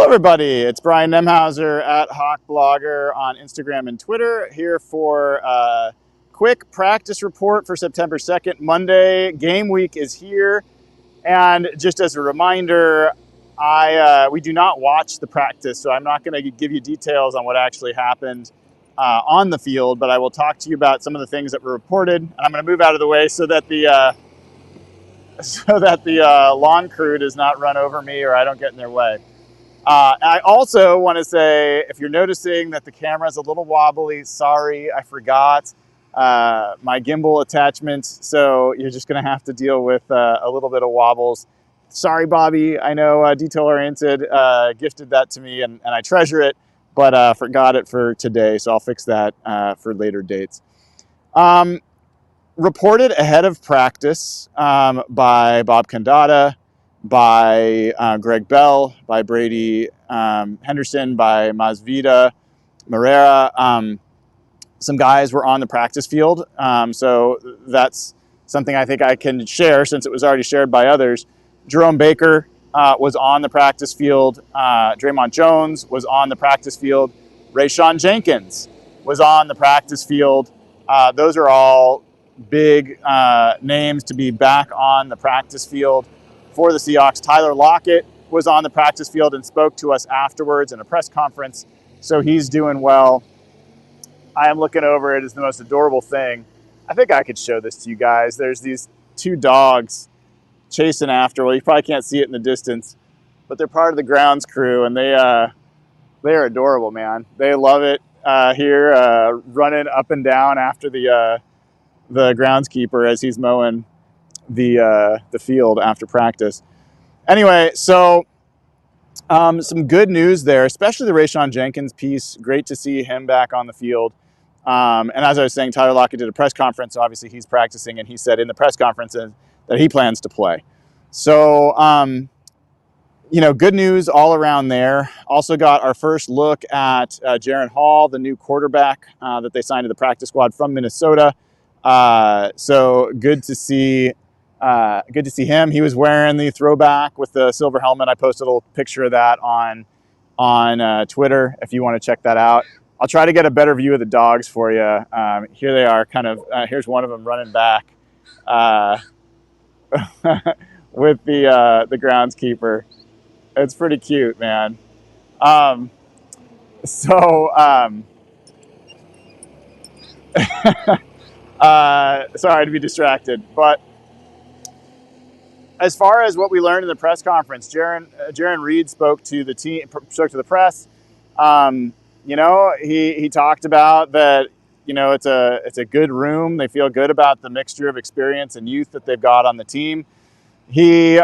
everybody, it's Brian Nemhauser at Hawk Blogger on Instagram and Twitter, here for a quick practice report for September 2nd, Monday. Game week is here, and just as a reminder, we do not watch the practice, so I'm not going to give you details on what actually happened on the field, but I will talk to you about some of the things that were reported, and I'm going to move out of the way so that the lawn crew does not run over me or I don't get in their way. I also want to say, if you're noticing that the camera is a little wobbly, sorry, I forgot my gimbal attachment, so you're just going to have to deal with a little bit of wobbles. Sorry, Bobby, I know Detail Oriented gifted that to me, and I treasure it, but forgot it for today, so I'll fix that for later dates. Reported ahead of practice by Bob Condata, by Greg Bell, by Brady Henderson, by Masvidal Moreira. Some guys were on the practice field, so that's something I think I can share since it was already shared by others. Jerome Baker was on the practice field. Draymond Jones was on the practice field. Rayshawn Jenkins was on the practice field. Those are all big names to be back on the practice field for the Seahawks. Tyler Lockett was on the practice field and spoke to us afterwards in a press conference, so he's doing well. I am looking over it. It's the most adorable thing. I think I could show this to you guys. There's these two dogs chasing after. Well, you probably can't see it in the distance, but they're part of the grounds crew, and they are adorable, man. They love it here, running up and down after the groundskeeper as he's mowing the field after practice. Anyway, so some good news there, especially the Rayshawn Jenkins piece. Great to see him back on the field. And as I was saying, Tyler Lockett did a press conference, so obviously he's practicing, and he said in the press conference that he plans to play. So, good news all around there. Also got our first look at Jarran Hall, the new quarterback that they signed to the practice squad from Minnesota. So good to see him. He was wearing the throwback with the silver helmet. I posted a little picture of that on Twitter if you want to check that out. I'll try to get a better view of the dogs for you. Here they are, here's one of them running back with the groundskeeper. It's pretty cute, man. Sorry to be distracted, but as far as what we learned in the press conference, Jarran Reed spoke to the press. He talked about that. It's a good room. They feel good about the mixture of experience and youth that they've got on the team. He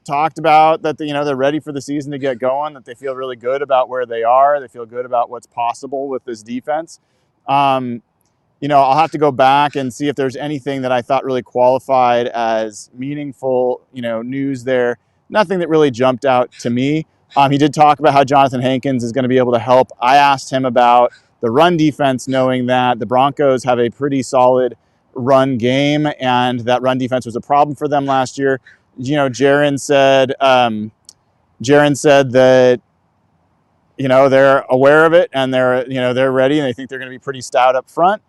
talked about that they're ready for the season to get going. That they feel really good about where they are. They feel good about what's possible with this defense. I'll have to go back and see if there's anything that I thought really qualified as meaningful, news there. Nothing that really jumped out to me. He did talk about how Jonathan Hankins is going to be able to help. I asked him about the run defense, knowing that the Broncos have a pretty solid run game, and that run defense was a problem for them last year. Jarran said that they're aware of it, and they're ready, and they think they're going to be pretty stout up front.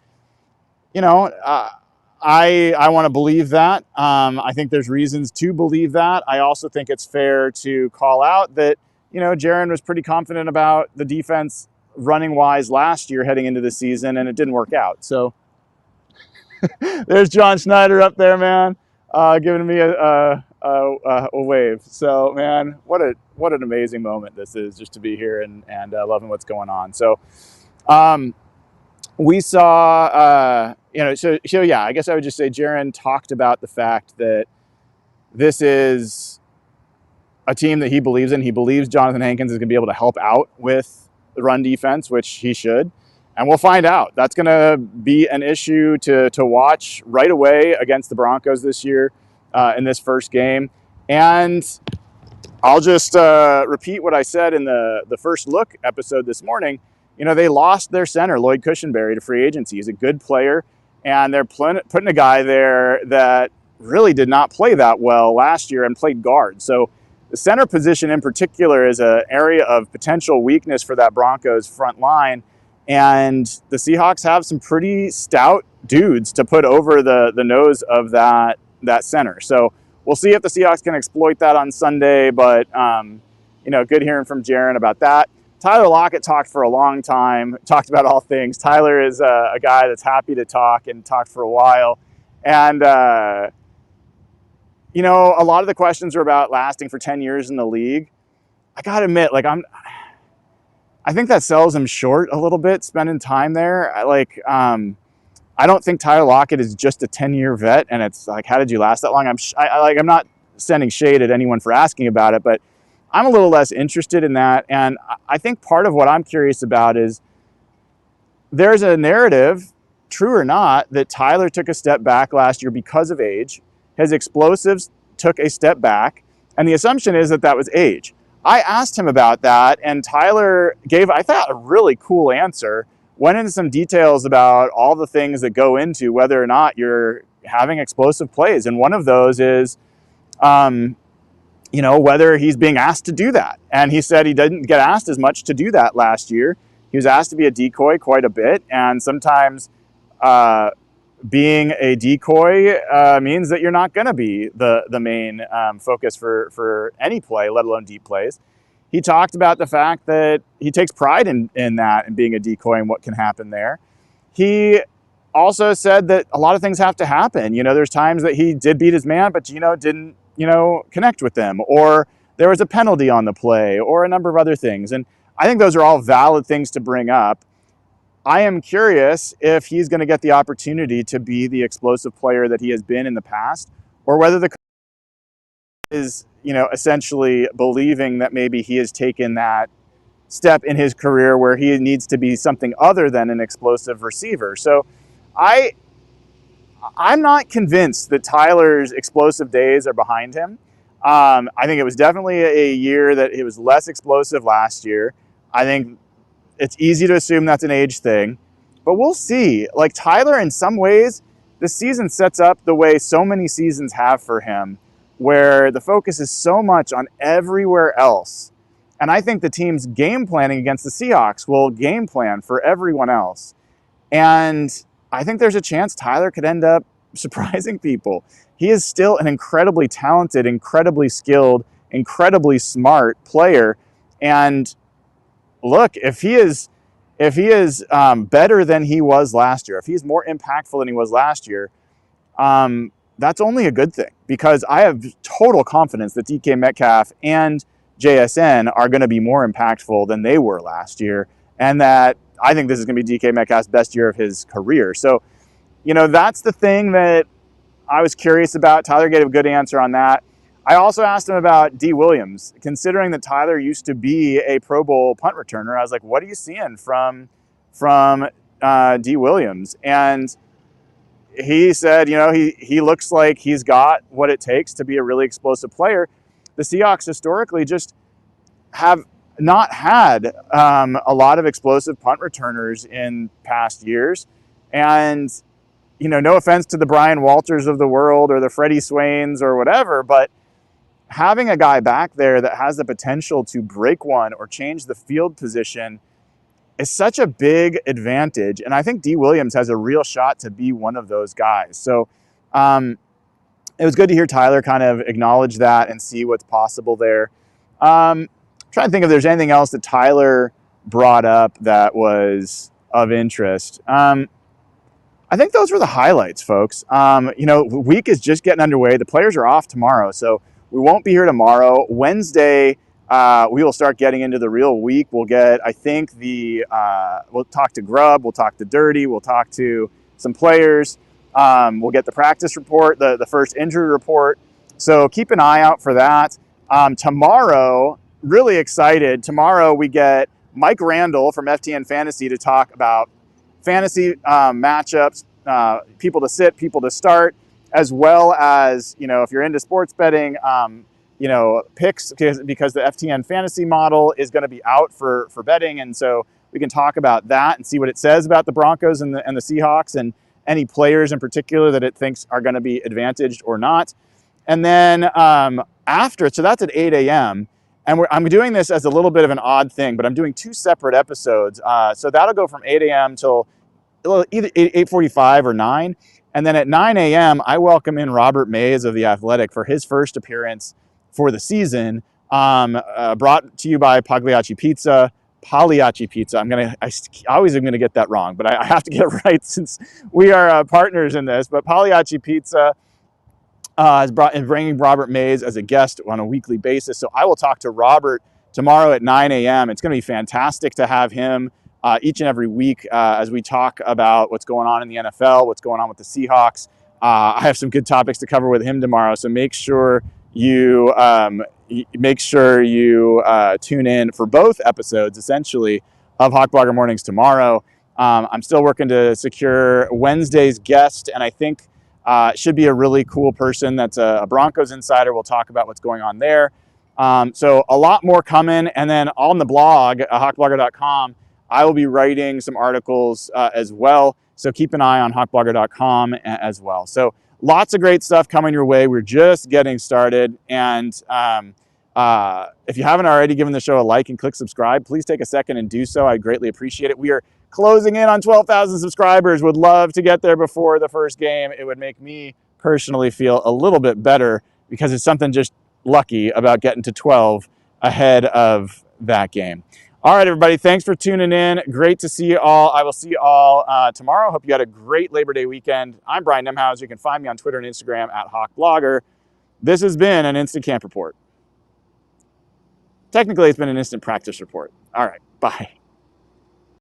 I want to believe that. I think there's reasons to believe that. I also think it's fair to call out that, Jarran was pretty confident about the defense running wise last year heading into the season, and it didn't work out. So there's John Schneider up there, man, giving me a wave. So, man, what an amazing moment this is, just to be here and loving what's going on. So, we saw, so yeah, I guess I would just say Jarran talked about the fact that this is a team that he believes in. He believes Jonathan Hankins is going to be able to help out with the run defense, which he should. And we'll find out. That's going to be an issue to watch right away against the Broncos this year in this first game. And I'll just repeat what I said in the first look episode this morning. They lost their center, Lloyd Cushenberry, to free agency. He's a good player, and they're putting a guy there that really did not play that well last year and played guard. So the center position in particular is an area of potential weakness for that Broncos front line. And the Seahawks have some pretty stout dudes to put over the nose of that center. So we'll see if the Seahawks can exploit that on Sunday. But, good hearing from Jarran about that. Tyler Lockett talked for a long time, talked about all things. Tyler is a guy that's happy to talk and talked for a while. And, a lot of the questions are about lasting for 10 years in the league. I got to admit, I think that sells him short a little bit, spending time there. I don't think Tyler Lockett is just a 10-year vet, and it's like, how did you last that long? I'm not sending shade at anyone for asking about it, but I'm a little less interested in that. And I think part of what I'm curious about is there's a narrative, true or not, that Tyler took a step back last year because of age. His explosives took a step back, and the assumption is that was age. I asked him about that, and Tyler gave, I thought, a really cool answer, went into some details about all the things that go into whether or not you're having explosive plays. And one of those is, whether he's being asked to do that. And he said he didn't get asked as much to do that last year. He was asked to be a decoy quite a bit, and sometimes being a decoy means that you're not going to be the main focus for any play, let alone deep plays. He talked about the fact that he takes pride in that and being a decoy and what can happen there. He also said that a lot of things have to happen. There's times that he did beat his man, but didn't connect with them, or there was a penalty on the play, or a number of other things. And I think those are all valid things to bring up. I am curious if he's going to get the opportunity to be the explosive player that he has been in the past, or whether the is, essentially believing that maybe he has taken that step in his career where he needs to be something other than an explosive receiver. So I'm not convinced that Tyler's explosive days are behind him. I think it was definitely a year that he was less explosive last year. I think it's easy to assume that's an age thing, but we'll see. Tyler, in some ways, this season sets up the way so many seasons have for him, where the focus is so much on everywhere else. And I think the team's game planning against the Seahawks will game plan for everyone else. And I think there's a chance Tyler could end up surprising people. He is still an incredibly talented, incredibly skilled, incredibly smart player. And look, if he is better than he was last year, if he's more impactful than he was last year, that's only a good thing, because I have total confidence that DK Metcalf and JSN are going to be more impactful than they were last year, and that I think this is going to be DK Metcalf's best year of his career. So, that's the thing that I was curious about. Tyler gave a good answer on that. I also asked him about D. Williams. Considering that Tyler used to be a Pro Bowl punt returner, I was like, what are you seeing from D. Williams? And he said, he looks like he's got what it takes to be a really explosive player. The Seahawks historically just have not had a lot of explosive punt returners in past years. And, no offense to the Brian Walters of the world or the Freddie Swains or whatever, but having a guy back there that has the potential to break one or change the field position is such a big advantage. And I think D. Williams has a real shot to be one of those guys. So it was good to hear Tyler kind of acknowledge that and see what's possible there. Trying to think if there's anything else that Tyler brought up that was of interest. I think those were the highlights, folks. The week is just getting underway. The players are off tomorrow, so we won't be here tomorrow. Wednesday, we will start getting into the real week. We'll get, I think, we'll talk to Grubb, we'll talk to Dirty, we'll talk to some players. We'll get the practice report, the first injury report. So keep an eye out for that. Tomorrow, really excited. Tomorrow we get Mike Randall from FTN Fantasy to talk about fantasy matchups, people to sit, people to start, as well as, if you're into sports betting, picks, because the FTN Fantasy model is going to be out for betting. And so we can talk about that and see what it says about the Broncos and the Seahawks and any players in particular that it thinks are going to be advantaged or not. And then after, so that's at 8 a.m. And I'm doing this as a little bit of an odd thing, but I'm doing 2 separate episodes. So that'll go from 8 a.m. till either 8:45 or 9. And then at 9 a.m., I welcome in Robert Mays of The Athletic for his first appearance for the season, brought to you by Pagliacci Pizza. I always am going to get that wrong, but I have to get it right since we are partners in this. But Pagliacci Pizza is bringing Robert Mays as a guest on a weekly basis. So I will talk to Robert tomorrow at 9 a.m. It's going to be fantastic to have him each and every week as we talk about what's going on in the NFL, what's going on with the Seahawks. I have some good topics to cover with him tomorrow, so make sure you tune in for both episodes, essentially, of Hawk Blogger Mornings tomorrow. I'm still working to secure Wednesday's guest, and I think should be a really cool person that's a Broncos insider. We'll talk about what's going on there. So a lot more coming, and then on the blog, hawkblogger.com, I will be writing some articles as well. So keep an eye on hawkblogger.com as well. So lots of great stuff coming your way. We're just getting started. And if you haven't already given the show a like and click subscribe, please take a second and do so. I greatly appreciate it. We are closing in on 12,000 subscribers. Would love to get there before the first game. It would make me personally feel a little bit better because it's something just lucky about getting to 12 ahead of that game. All right, everybody, thanks for tuning in. Great to see you all. I will see you all tomorrow. Hope you had a great Labor Day weekend. I'm Brian Nemhauser. You can find me on Twitter and Instagram at HawkBlogger. This has been an Instant Camp Report. Technically, it's been an Instant Practice Report. All right, bye.